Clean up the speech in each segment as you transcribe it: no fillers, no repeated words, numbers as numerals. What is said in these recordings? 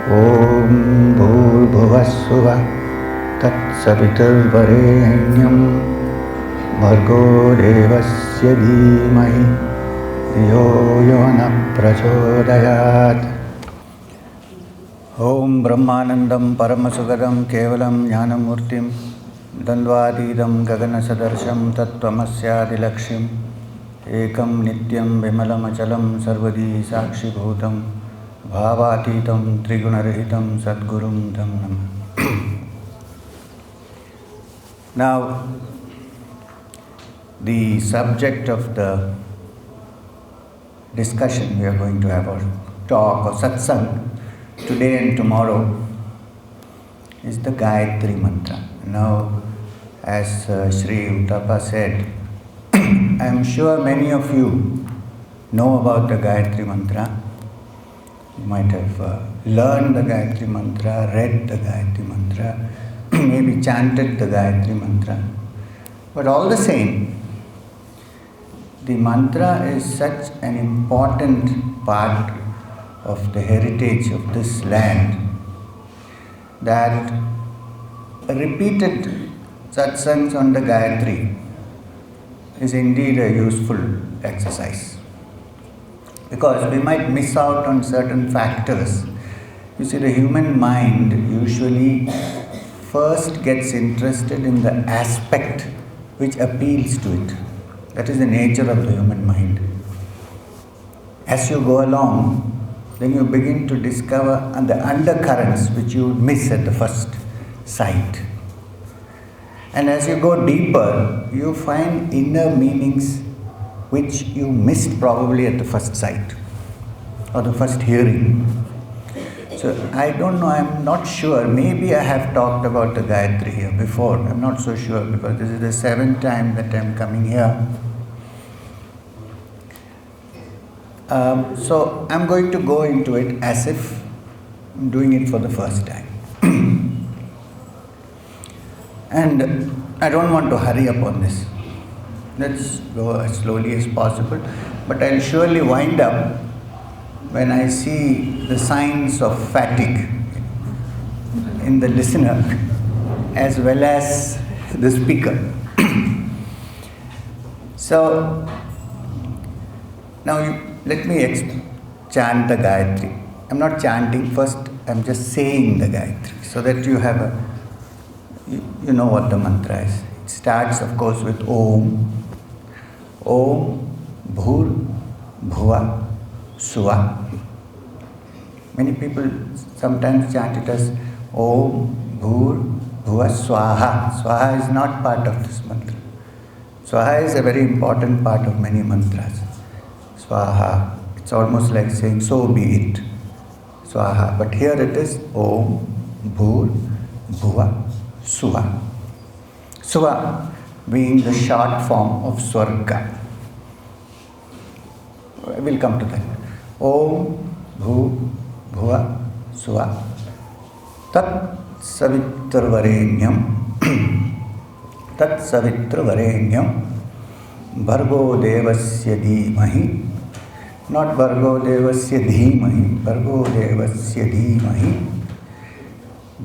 Om Bhurbhuvassuva Tatsaviturvarenyam Bhargo Devasya Dhimahi Dhiyo Yona Prachodayat. Om Brahmanandam Paramasugadam Kevalam Jnanamurtim Dandvadidam Gaganasadarsham Tattvamasyaadilakshim Ekam Nityam Vimalamachalam Sarvadi Sakshi Bhutam Bhavatitam Trigunarahitam Sadgurum Tam Namah. Now, the subject of the discussion we are going to have, or talk or satsang, today and tomorrow, is the Gayatri Mantra. Now, as Sri Uttapa said, I am sure many of you know about the Gayatri Mantra. You might have learned the Gayatri Mantra, read the Gayatri Mantra, maybe chanted the Gayatri Mantra. But all the same, the mantra is such an important part of the heritage of this land that repeated satsangs on the Gayatri is indeed a useful exercise. Because we might miss out on certain factors. You see, the human mind usually first gets interested in the aspect which appeals to it. That is the nature of the human mind. As you go along, then you begin to discover the undercurrents which you would miss at the first sight. And as you go deeper, you find inner meanings which you missed probably at the first sight or the first hearing. So I don't know, I'm not sure. Maybe I have talked about the Gayatri here before. I'm not so sure because this is the 7th time that I'm coming here. So I'm going to go into it as if I'm doing it for the first time. And I don't want to hurry up on this. Let's go as slowly as possible. But I'll surely wind up when I see the signs of fatigue in the listener as well as the speaker. So, now let me chant the Gayatri. I'm not chanting first, I'm just saying the Gayatri so that you have you know what the mantra is. It starts, of course, with Om. Om Bhur Bhuva Suva. Many people sometimes chant it as Om Bhur Bhuva Swaha. Swaha is not part of this mantra. Swaha is a very important part of many mantras. Swaha. It's almost like saying so be it. Swaha. But here it is Om Bhur Bhuva Suva. Suva being the short form of Swarga. We'll come to that. Om Bhu Bhuva Suva Tat Savitrvarenyam Tat Savitrvarenyam Bhargo Devasya Dhimahi. Not Bhargo Devasya Dhimahi, Bhargo Devasya Dhimahi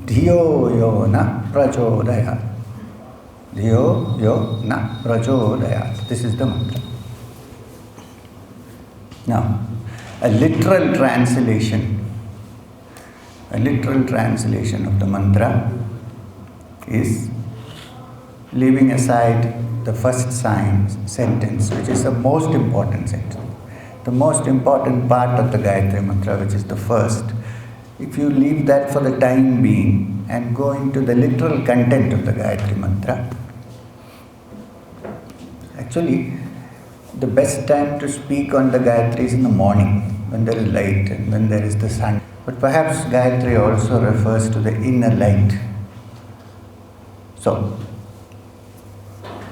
Dhiyo Yo Na Prachodayat. Dhiyo Yo Na Prachodayat. This is the mantra. Now, a literal translation of the mantra is, leaving aside the first sentence, which is the most important sentence, the most important part of the Gayatri Mantra, which is the first. If you leave that for the time being and go into the literal content of the Gayatri Mantra, actually, the best time to speak on the Gayatri is in the morning, when there is light and when there is the sun. But perhaps Gayatri also refers to the inner light. So,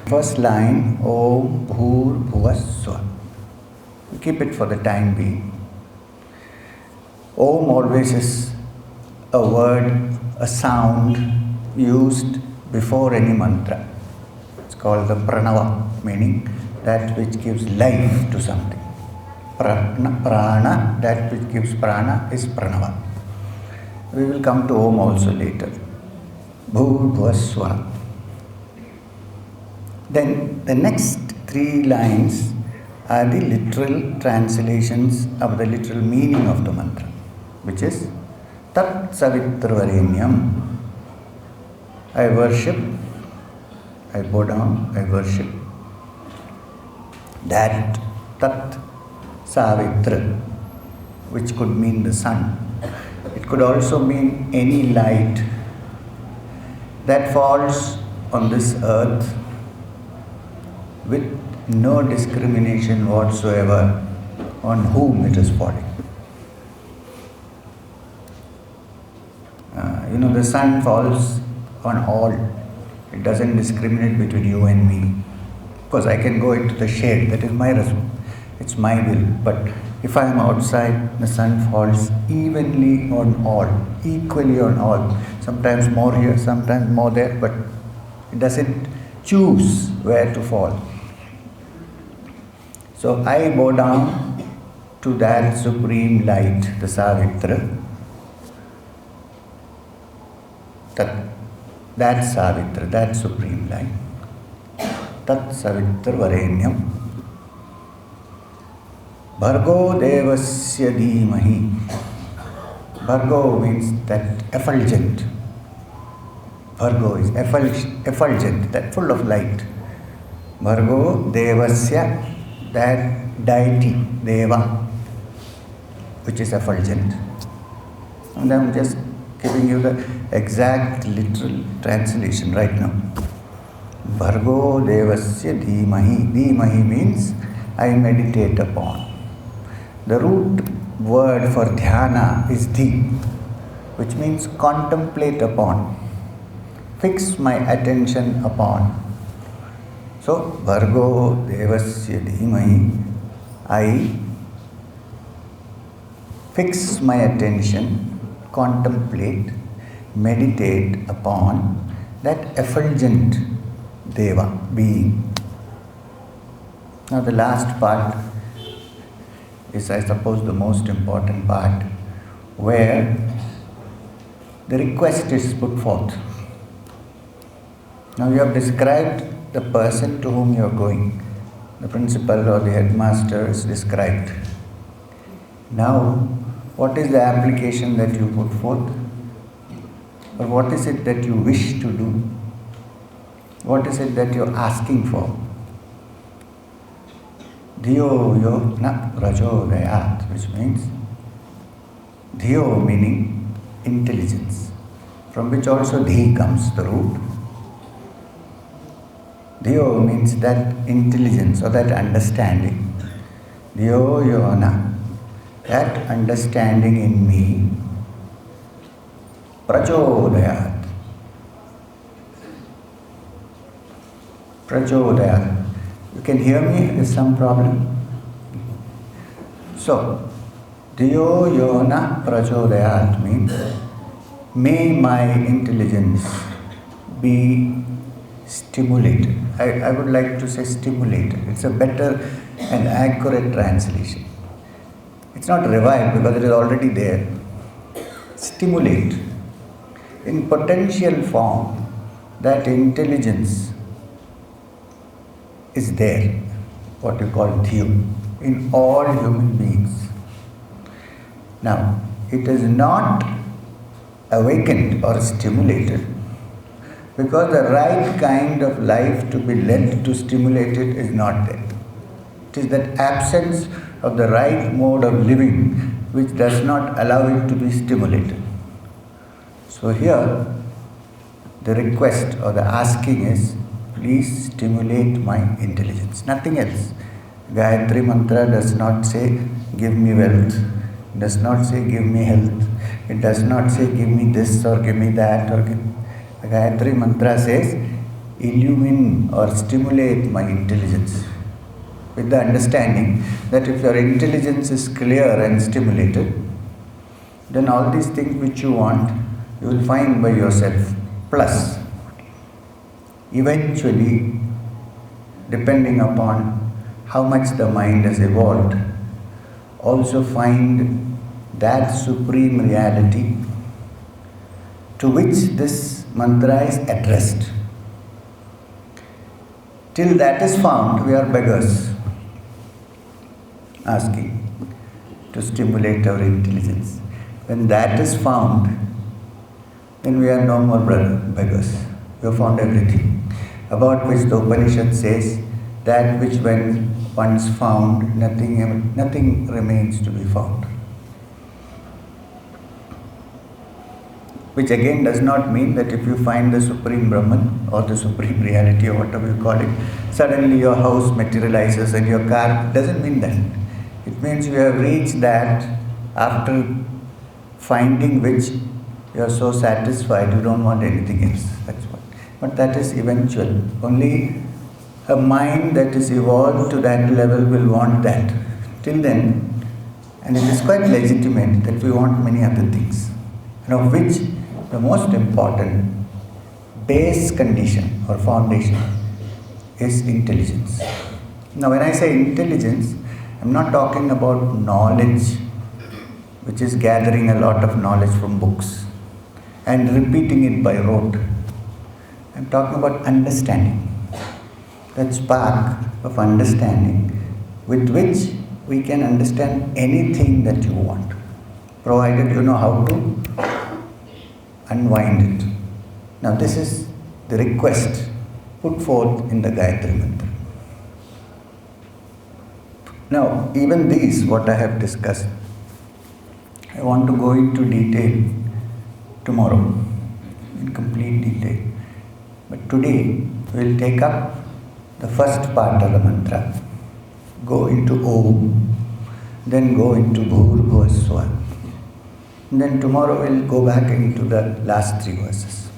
first line, Om Bhur Bhuva Swa. We keep it for the time being. Om always is a word, a sound used before any mantra. It's called the pranava, meaning that which gives life to something. Prana, that which gives prana is pranava. We will come to Om also later. Bhur-bhuvah-swah. Then the next three lines are the literal translations of the literal meaning of the mantra, which is Tat Savitrvarenyam. I worship, I bow down, I worship that Tat Savitra, which could mean the sun. It could also mean any light that falls on this earth with no discrimination whatsoever on whom it is falling. The sun falls on all. It doesn't discriminate between you and me. Because I can go into the shade, that is my response. It's my will. But if I am outside, the sun falls evenly on all, equally on all. Sometimes more here, sometimes more there, but it doesn't choose where to fall. So I bow down to that supreme light, the Savitra. That Savitra, that supreme light. Tat Savitra Varenyam. Bhargo Devasya Dhimahi. Bhargo means that effulgent. Bhargo is effulgent, that full of light. Bhargo Devasya, that deity, Deva, which is effulgent. And I'm just giving you the exact literal translation right now. Bhargo Devasya Dhimahi. Dhimahi means I meditate upon. The root word for dhyana is dhi, which means contemplate upon, fix my attention upon. So, Bhargo Devasya Dhimahi, I fix my attention, contemplate, meditate upon that effulgent Deva, being. Now the last part is, I suppose, the most important part, where the request is put forth. Now you have described the person to whom you are going. The principal or the headmaster is described. Now, what is the application that you put forth? Or what is it that you wish to do? What is it that you are asking for? Dhiyo yo na prajodayat, which means Dhiyo meaning intelligence, from which also Dhi comes, the root. Dhiyo means that intelligence or that understanding. Dhiyo yo na, that understanding in me, prajodayat. Prajodayat. You can hear me? There's some problem. So, Dhiyo yona prajodayat means, may my intelligence be stimulated. I would like to say stimulated. It's a better and accurate translation. It's not revived because it is already there. Stimulate. In potential form, that intelligence is there, what you call Dhiyo, in all human beings. Now, it is not awakened or stimulated because the right kind of life to be led to stimulate it is not there. It is that absence of the right mode of living which does not allow it to be stimulated. So here, the request or the asking is, please stimulate my intelligence. Nothing else. Gayatri Mantra does not say, give me wealth. It does not say, give me health. It does not say, give me this or give me that. The Gayatri Mantra says, illumine or stimulate my intelligence. With the understanding that if your intelligence is clear and stimulated, then all these things which you want, you will find by yourself. Plus, eventually, depending upon how much the mind has evolved, also find that supreme reality to which this mantra is addressed. Till that is found, we are beggars, asking to stimulate our intelligence. When that is found, then we are no more beggars. We have found everything, about which the Upanishad says that which when once found, nothing remains to be found. Which again does not mean that if you find the Supreme Brahman or the Supreme Reality or whatever you call it, suddenly your house materializes and your car. It doesn't mean that. It means you have reached that after finding which you are so satisfied you don't want anything else. That's what. But that is eventual. Only a mind that is evolved to that level will want that. Till then, and it is quite legitimate that we want many other things, and of which the most important base condition or foundation is intelligence. Now, when I say intelligence, I'm not talking about knowledge, which is gathering a lot of knowledge from books and repeating it by rote. I'm talking about understanding. That spark of understanding with which we can understand anything that you want, provided you know how to unwind it. Now, this is the request put forth in the Gayatri Mantra. Now, even these, what I have discussed, I want to go into detail tomorrow, in complete detail. But today, we will take up the first part of the mantra, go into Om, then go into Bhur Bhuva Swah. Then tomorrow we'll go back into the last three verses.